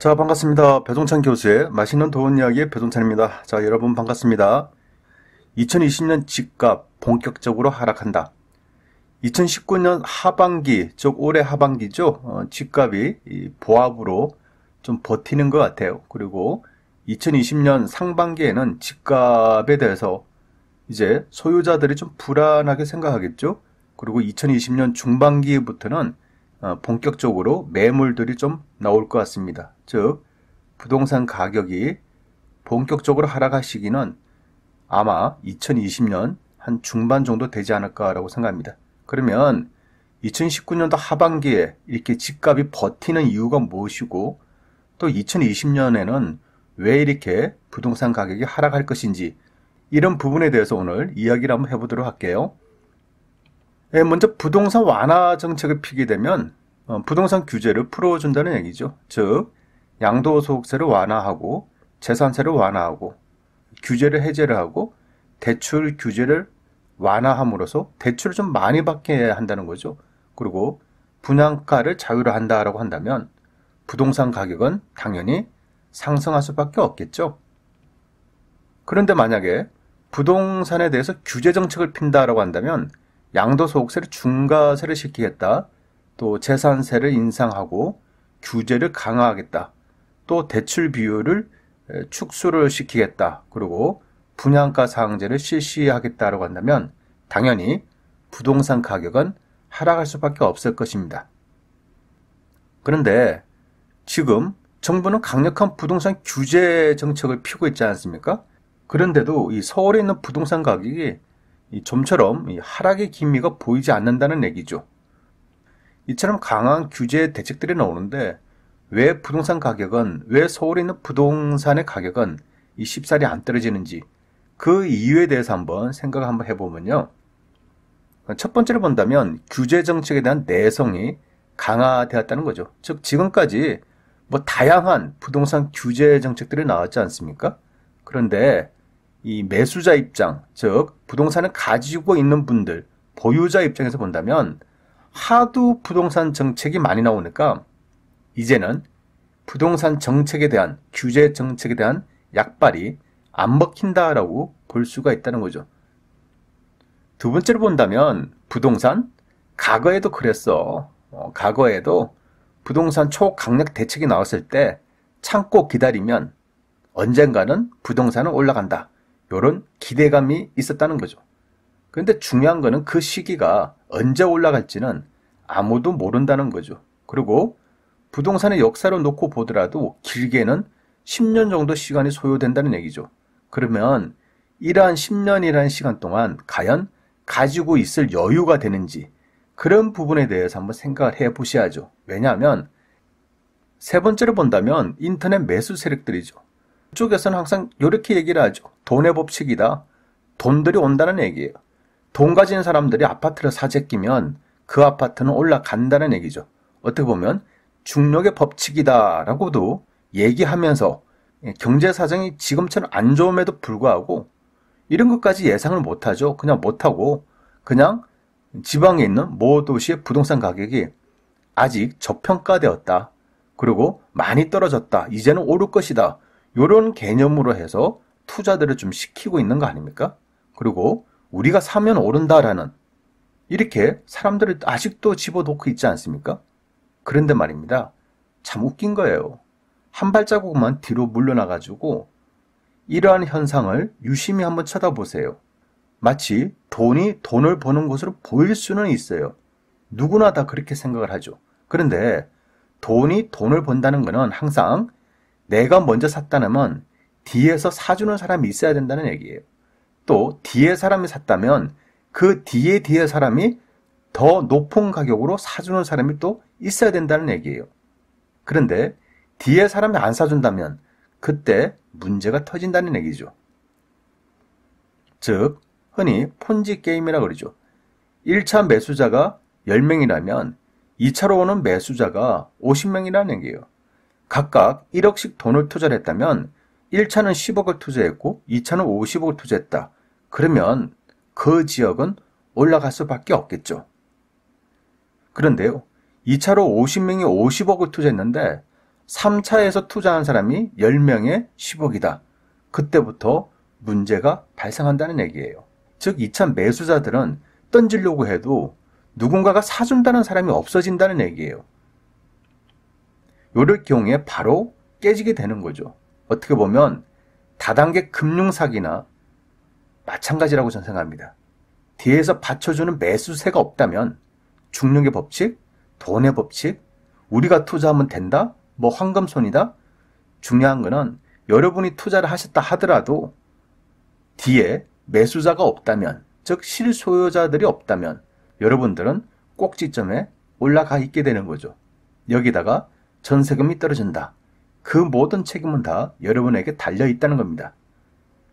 자, 반갑습니다. 배종찬 교수의 맛있는 도원 이야기의 배종찬입니다. 자, 여러분 반갑습니다. 2020년 집값 본격적으로 하락한다. 2019년 하반기, 즉 올해 하반기죠. 집값이 보합으로 좀 버티는 것 같아요. 그리고 2020년 상반기에는 집값에 대해서 이제 소유자들이 좀 불안하게 생각하겠죠. 그리고 2020년 중반기부터는 본격적으로 매물들이 좀 나올 것 같습니다. 즉 부동산 가격이 본격적으로 하락할 시기는 아마 2020년 한 중반 정도 되지 않을까라고 생각합니다. 그러면 2019년도 하반기에 이렇게 집값이 버티는 이유가 무엇이고 또 2020년에는 왜 이렇게 부동산 가격이 하락할 것인지 이런 부분에 대해서 오늘 이야기를 한번 해보도록 할게요. 먼저 부동산 완화 정책을 피게 되면 부동산 규제를 풀어준다는 얘기죠. 즉 양도소득세를 완화하고 재산세를 완화하고 규제를 해제를 하고 대출 규제를 완화함으로써 대출을 좀 많이 받게 한다는 거죠. 그리고 분양가를 자유로 한다라고 한다면 부동산 가격은 당연히 상승할 수밖에 없겠죠. 그런데 만약에 부동산에 대해서 규제 정책을 핀다라고 한다면 양도소득세를 중과세를 시키겠다. 또 재산세를 인상하고 규제를 강화하겠다. 또 대출 비율을 축소를 시키겠다. 그리고 분양가 상한제를 실시하겠다라고 한다면 당연히 부동산 가격은 하락할 수밖에 없을 것입니다. 그런데 지금 정부는 강력한 부동산 규제 정책을 피우고 있지 않습니까? 그런데도 이 서울에 있는 부동산 가격이 좀처럼 하락의 기미가 보이지 않는다는 얘기죠. 이처럼 강한 규제 대책들이 나오는데 왜 부동산 가격은, 왜 서울에 있는 부동산의 가격은 쉽사리 안 떨어지는지 그 이유에 대해서 한번 생각을 한번 해보면요. 첫 번째로 본다면 규제 정책에 대한 내성이 강화되었다는 거죠. 즉 지금까지 다양한 부동산 규제 정책들이 나왔지 않습니까? 그런데 이 매수자 입장, 즉 부동산을 가지고 있는 분들, 보유자 입장에서 본다면 하도 부동산 정책이 많이 나오니까 이제는 부동산 정책에 대한, 규제 정책에 대한 약발이 안 먹힌다라고 볼 수가 있다는 거죠. 두 번째로 본다면 부동산, 과거에도 그랬어. 과거에도 부동산 초강력 대책이 나왔을 때 참고 기다리면 언젠가는 부동산은 올라간다. 이런 기대감이 있었다는 거죠. 그런데 중요한 거는 그 시기가 언제 올라갈지는 아무도 모른다는 거죠. 그리고 부동산의 역사로 놓고 보더라도 길게는 10년 정도 시간이 소요된다는 얘기죠. 그러면 이러한 10년이라는 시간 동안 과연 가지고 있을 여유가 되는지 그런 부분에 대해서 한번 생각을 해보셔야죠. 왜냐하면 세 번째로 본다면 인터넷 매수 세력들이죠. 이쪽에서는 항상 이렇게 얘기를 하죠. 돈의 법칙이다. 돈들이 온다는 얘기예요. 돈 가진 사람들이 아파트를 사재끼면 그 아파트는 올라간다는 얘기죠. 어떻게 보면 중력의 법칙이다라고도 얘기하면서 경제 사정이 지금처럼 안 좋음에도 불구하고 이런 것까지 예상을 못하죠. 그냥 못하고 그냥 지방에 있는 모 도시의 부동산 가격이 아직 저평가되었다. 그리고 많이 떨어졌다. 이제는 오를 것이다. 이런 개념으로 해서 투자들을 좀 시키고 있는 거 아닙니까? 그리고 우리가 사면 오른다라는 이렇게 사람들을 아직도 집어넣고 있지 않습니까? 그런데 말입니다. 참 웃긴 거예요. 한 발자국만 뒤로 물러나가지고 이러한 현상을 유심히 한번 쳐다보세요. 마치 돈이 돈을 버는 것으로 보일 수는 있어요. 누구나 다 그렇게 생각을 하죠. 그런데 돈이 돈을 번다는 것은 항상 내가 먼저 샀다면 뒤에서 사주는 사람이 있어야 된다는 얘기예요. 또 뒤에 사람이 샀다면 그 뒤에 사람이 더 높은 가격으로 사주는 사람이 또 있어야 된다는 얘기예요. 그런데 뒤에 사람이 안 사준다면 그때 문제가 터진다는 얘기죠. 즉 흔히 폰지 게임이라고 그러죠. 1차 매수자가 10명이라면 2차로 오는 매수자가 50명이라는 얘기예요. 각각 1억씩 돈을 투자를 했다면 1차는 10억을 투자했고 2차는 50억을 투자했다. 그러면 그 지역은 올라갈 수밖에 없겠죠. 그런데요. 2차로 50명이 50억을 투자했는데 3차에서 투자한 사람이 10명에 10억이다. 그때부터 문제가 발생한다는 얘기예요. 즉 2차 매수자들은 던지려고 해도 누군가가 사준다는 사람이 없어진다는 얘기예요. 이럴 경우에 바로 깨지게 되는 거죠. 어떻게 보면 다단계 금융사기나 마찬가지라고 저는 생각합니다. 뒤에서 받쳐주는 매수세가 없다면 중력의 법칙, 돈의 법칙, 우리가 투자하면 된다, 뭐 황금손이다. 중요한 거는 여러분이 투자를 하셨다 하더라도 뒤에 매수자가 없다면, 즉 실소유자들이 없다면 여러분들은 꼭지점에 올라가 있게 되는 거죠. 여기다가 전세금이 떨어진다. 그 모든 책임은 다 여러분에게 달려있다는 겁니다.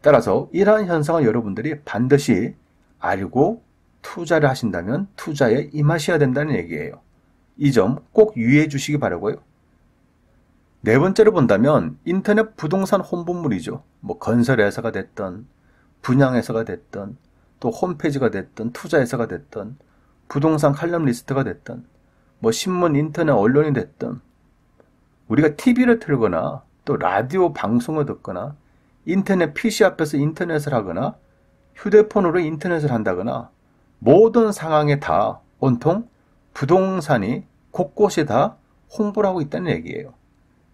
따라서 이러한 현상을 여러분들이 반드시 알고 투자를 하신다면 투자에 임하셔야 된다는 얘기예요. 이 점 꼭 유의해 주시기 바라고요. 네 번째로 본다면 인터넷 부동산 홍보물이죠. 뭐 건설회사가 됐던, 분양회사가 됐던, 또 홈페이지가 됐던, 투자회사가 됐던, 부동산 칼럼리스트가 됐던, 뭐 신문, 인터넷 언론이 됐던, 우리가 TV를 틀거나 또 라디오 방송을 듣거나 인터넷 PC 앞에서 인터넷을 하거나 휴대폰으로 인터넷을 한다거나 모든 상황에 다 온통 부동산이 곳곳에 다 홍보를 하고 있다는 얘기예요.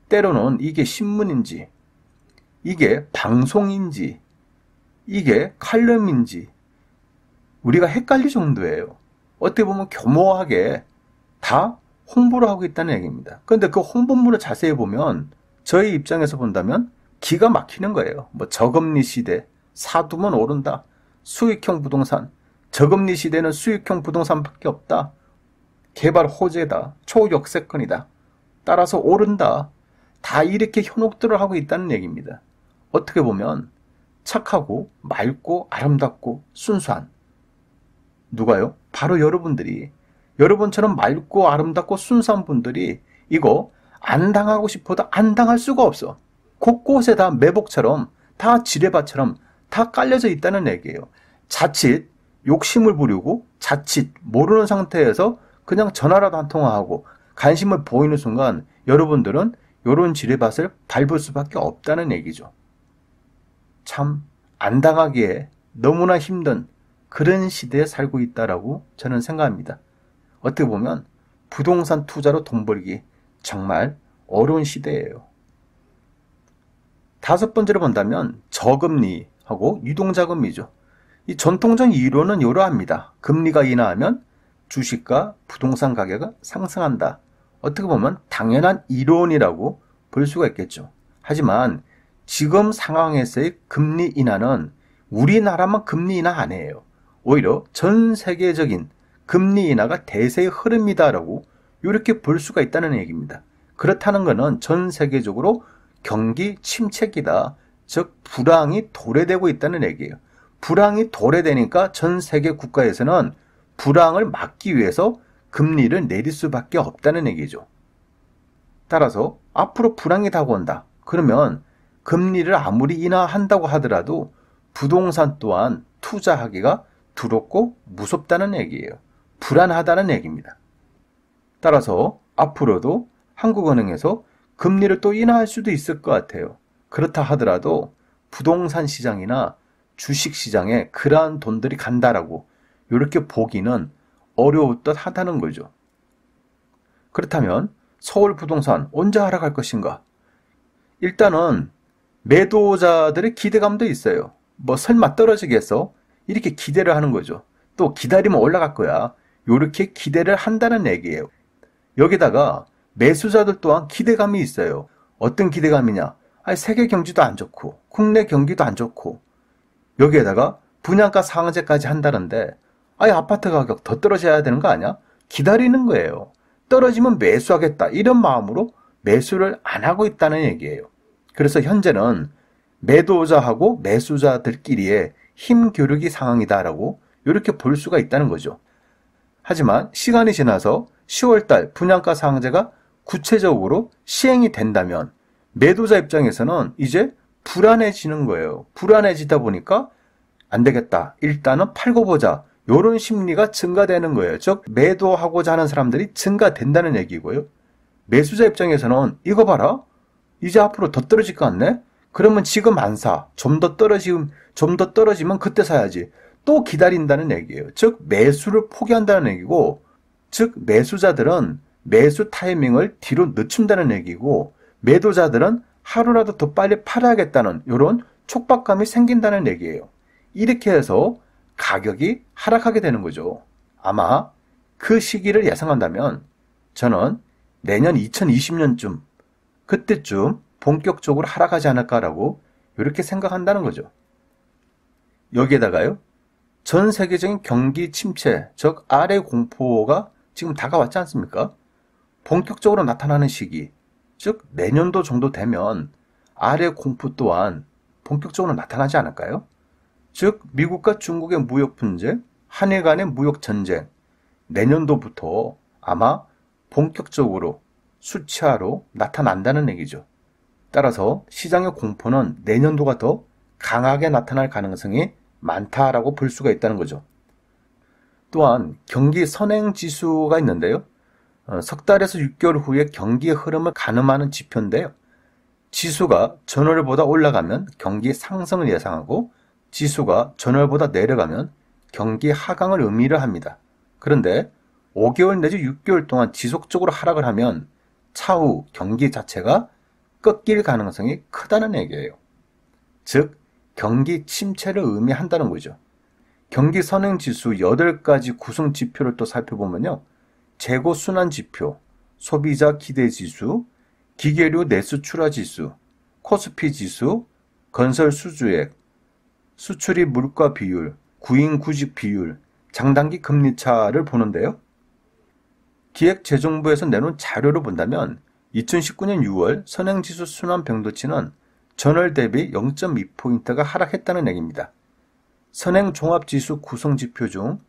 때로는 이게 신문인지, 이게 방송인지, 이게 칼럼인지 우리가 헷갈릴 정도예요. 어떻게 보면 교모하게 다 홍보를 하고 있다는 얘기입니다. 그런데 그 홍보물을 자세히 보면 저희 입장에서 본다면 기가 막히는 거예요. 뭐 저금리 시대, 사두면 오른다. 수익형 부동산, 저금리 시대는 수익형 부동산밖에 없다. 개발 호재다. 초역세권이다. 따라서 오른다. 다 이렇게 현혹들을 하고 있다는 얘기입니다. 어떻게 보면 착하고 맑고 아름답고 순수한, 누가요? 바로 여러분들이, 여러분처럼 맑고 아름답고 순수한 분들이 이거 안 당하고 싶어도 안 당할 수가 없어. 곳곳에 다 매복처럼, 다 지뢰밭처럼 다 깔려져 있다는 얘기예요. 자칫 욕심을 부리고 자칫 모르는 상태에서 그냥 전화라도 한 통화하고 관심을 보이는 순간 여러분들은 이런 지뢰밭을 밟을 수밖에 없다는 얘기죠. 참 안 당하기에 너무나 힘든 그런 시대에 살고 있다라고 저는 생각합니다. 어떻게 보면 부동산 투자로 돈 벌기 정말 어려운 시대예요. 다섯 번째로 본다면 저금리하고 유동자금이죠. 이 전통적 이론은 이러합니다. 금리가 인하하면 주식과 부동산 가격은 상승한다. 어떻게 보면 당연한 이론이라고 볼 수가 있겠죠. 하지만 지금 상황에서의 금리 인하는 우리나라만 금리 인하 아니에요. 오히려 전 세계적인 금리 인하가 대세의 흐름이다라고 이렇게 볼 수가 있다는 얘기입니다. 그렇다는 것은 전 세계적으로 경기 침체기다. 즉 불황이 도래되고 있다는 얘기예요. 불황이 도래되니까 전 세계 국가에서는 불황을 막기 위해서 금리를 내릴 수밖에 없다는 얘기죠. 따라서 앞으로 불황이 다가온다. 그러면 금리를 아무리 인하한다고 하더라도 부동산 또한 투자하기가 두렵고 무섭다는 얘기예요. 불안하다는 얘기입니다. 따라서 앞으로도 한국은행에서 금리를 또 인하할 수도 있을 것 같아요. 그렇다 하더라도 부동산 시장이나 주식 시장에 그러한 돈들이 간다라고 이렇게 보기는 어려울 듯 하다는 거죠. 그렇다면 서울 부동산 언제 하락할 것인가? 일단은 매도자들의 기대감도 있어요. 뭐 설마 떨어지겠어? 이렇게 기대를 하는 거죠. 또 기다리면 올라갈 거야. 이렇게 기대를 한다는 얘기예요. 여기다가 매수자들 또한 기대감이 있어요. 어떤 기대감이냐? 세계 경기도 안 좋고 국내 경기도 안 좋고 여기에다가 분양가 상한제까지 한다는데 아파트 가격 더 떨어져야 되는 거 아니야? 기다리는 거예요. 떨어지면 매수하겠다 이런 마음으로 매수를 안 하고 있다는 얘기예요. 그래서 현재는 매도자하고 매수자들끼리의 힘겨루기 상황이다라고 이렇게 볼 수가 있다는 거죠. 하지만 시간이 지나서 10월달 분양가 상한제가 구체적으로 시행이 된다면 매도자 입장에서는 이제 불안해지는 거예요. 불안해지다 보니까 안 되겠다. 일단은 팔고 보자. 이런 심리가 증가되는 거예요. 즉 매도하고자 하는 사람들이 증가된다는 얘기고요. 매수자 입장에서는 이거 봐라. 이제 앞으로 더 떨어질 것 같네? 그러면 지금 안 사. 좀 더 떨어지면 그때 사야지. 또 기다린다는 얘기예요. 즉, 매수를 포기한다는 얘기고, 즉, 매수자들은 매수 타이밍을 뒤로 늦춘다는 얘기고, 매도자들은 하루라도 더 빨리 팔아야겠다는 이런 촉박감이 생긴다는 얘기예요. 이렇게 해서 가격이 하락하게 되는 거죠. 아마 그 시기를 예상한다면 저는 내년 2020년쯤 그때쯤 본격적으로 하락하지 않을까라고 이렇게 생각한다는 거죠. 여기에다가요. 전 세계적인 경기 침체, 즉 아래 공포가 지금 다가왔지 않습니까? 본격적으로 나타나는 시기, 즉 내년도 정도 되면 아래 공포 또한 본격적으로 나타나지 않을까요? 즉 미국과 중국의 무역 분쟁, 한일 간의 무역 전쟁, 내년도부터 아마 본격적으로 수치화로 나타난다는 얘기죠. 따라서 시장의 공포는 내년도가 더 강하게 나타날 가능성이 많다라고 볼 수가 있다는 거죠. 또한 경기 선행지수가 있는데요. 석 달에서 6개월 후에 경기의 흐름을 가늠하는 지표인데요. 지수가 전월보다 올라가면 경기 상승을 예상하고 지수가 전월보다 내려가면 경기 하강을 의미를 합니다. 그런데 5개월 내지 6개월 동안 지속적으로 하락을 하면 차후 경기 자체가 꺾일 가능성이 크다는 얘기예요. 즉, 경기 침체를 의미한다는 거죠. 경기 선행지수 8가지 구성 지표를 또 살펴보면요. 재고 순환 지표, 소비자 기대 지수, 기계류 내수 출하 지수, 코스피 지수, 건설 수주액, 수출입 물가 비율, 구인 구직 비율, 장단기 금리 차를 보는데요. 기획재정부에서 내놓은 자료를 본다면 2019년 6월 선행지수 순환 변동치는 전월 대비 0.2포인트가 하락했다는 얘기입니다. 선행 종합지수 구성지표 중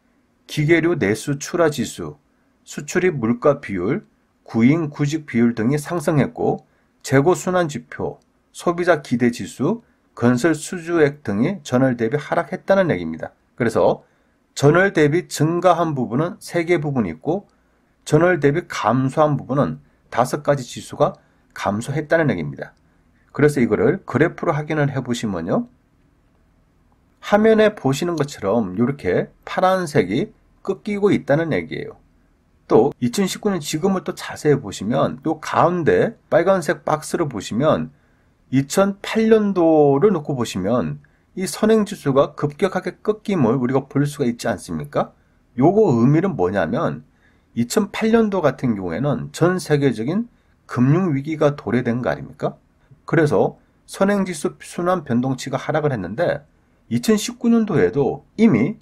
기계류 내수 출하 지수, 수출입 물가 비율, 구인 구직 비율 등이 상승했고 재고 순환 지표, 소비자 기대 지수, 건설 수주액 등이 전월 대비 하락했다는 얘기입니다. 그래서 전월 대비 증가한 부분은 3개 부분이 있고 전월 대비 감소한 부분은 5가지 지수가 감소했다는 얘기입니다. 그래서 이거를 그래프로 확인을 해보시면요. 화면에 보시는 것처럼 이렇게 파란색이 꺾이고 있다는 얘기예요. 또 2019년 지금을 또 자세히 보시면 이 가운데 빨간색 박스를 보시면 2008년도를 놓고 보시면 이 선행지수가 급격하게 꺾임을 우리가 볼 수가 있지 않습니까? 요거 의미는 뭐냐면 2008년도 같은 경우에는 전 세계적인 금융위기가 도래된 거 아닙니까? 그래서 선행지수 순환 변동치가 하락을 했는데 2019년도에도 이미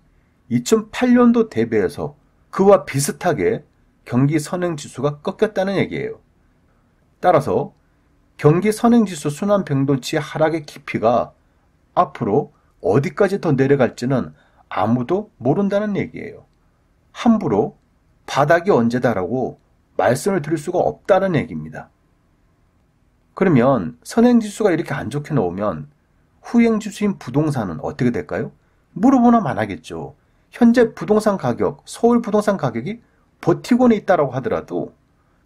2008년도 대비해서 그와 비슷하게 경기 선행지수가 꺾였다는 얘기예요. 따라서 경기 선행지수 순환 변동치 하락의 깊이가 앞으로 어디까지 더 내려갈지는 아무도 모른다는 얘기예요. 함부로 바닥이 언제다라고 말씀을 드릴 수가 없다는 얘기입니다. 그러면 선행지수가 이렇게 안 좋게 나오면 후행지수인 부동산은 어떻게 될까요? 물어보나 마나겠죠. 현재 부동산 가격, 서울 부동산 가격이 버티고는 있다라고 하더라도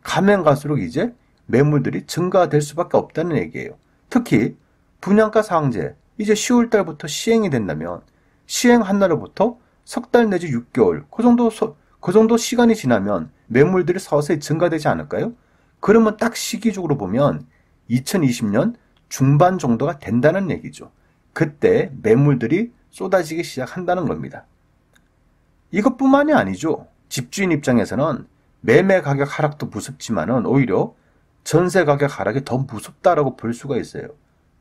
가면 갈수록 이제 매물들이 증가될 수밖에 없다는 얘기예요. 특히 분양가 상한제 이제 10월 달부터 시행이 된다면 시행한 날로부터 석 달 내지 6개월 그 정도 시간이 지나면 매물들이 서서히 증가되지 않을까요? 그러면 딱 시기적으로 보면 2020년 중반 정도가 된다는 얘기죠. 그때 매물들이 쏟아지기 시작한다는 겁니다. 이것뿐만이 아니죠. 집주인 입장에서는 매매 가격 하락도 무섭지만은 오히려 전세 가격 하락이 더 무섭다라고 볼 수가 있어요.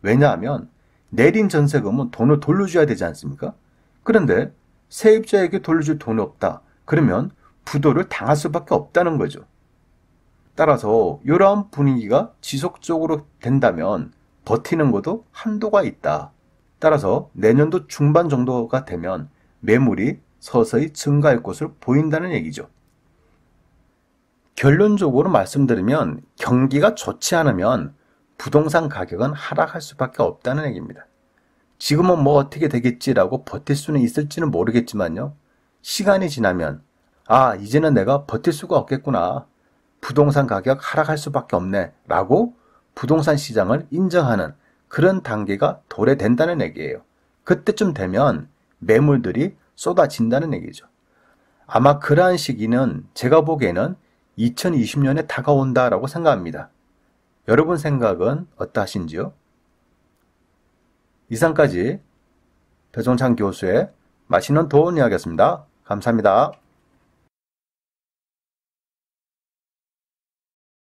왜냐하면 내린 전세금은 돈을 돌려줘야 되지 않습니까? 그런데 세입자에게 돌려줄 돈이 없다. 그러면 부도를 당할 수밖에 없다는 거죠. 따라서 이러한 분위기가 지속적으로 된다면 버티는 것도 한도가 있다. 따라서 내년도 중반 정도가 되면 매물이 서서히 증가할 것으로 보인다는 얘기죠. 결론적으로 말씀드리면 경기가 좋지 않으면 부동산 가격은 하락할 수밖에 없다는 얘기입니다. 지금은 뭐 어떻게 되겠지라고 버틸 수는 있을지는 모르겠지만요. 시간이 지나면 이제는 내가 버틸 수가 없겠구나. 부동산 가격 하락할 수밖에 없네 라고 부동산 시장을 인정하는 그런 단계가 도래된다는 얘기예요. 그때쯤 되면 매물들이 쏟아진다는 얘기죠. 아마 그러한 시기는 제가 보기에는 2020년에 다가온다라고 생각합니다. 여러분 생각은 어떠하신지요? 이상까지 배종찬 교수의 맛있는 도움 이야기였습니다. 감사합니다.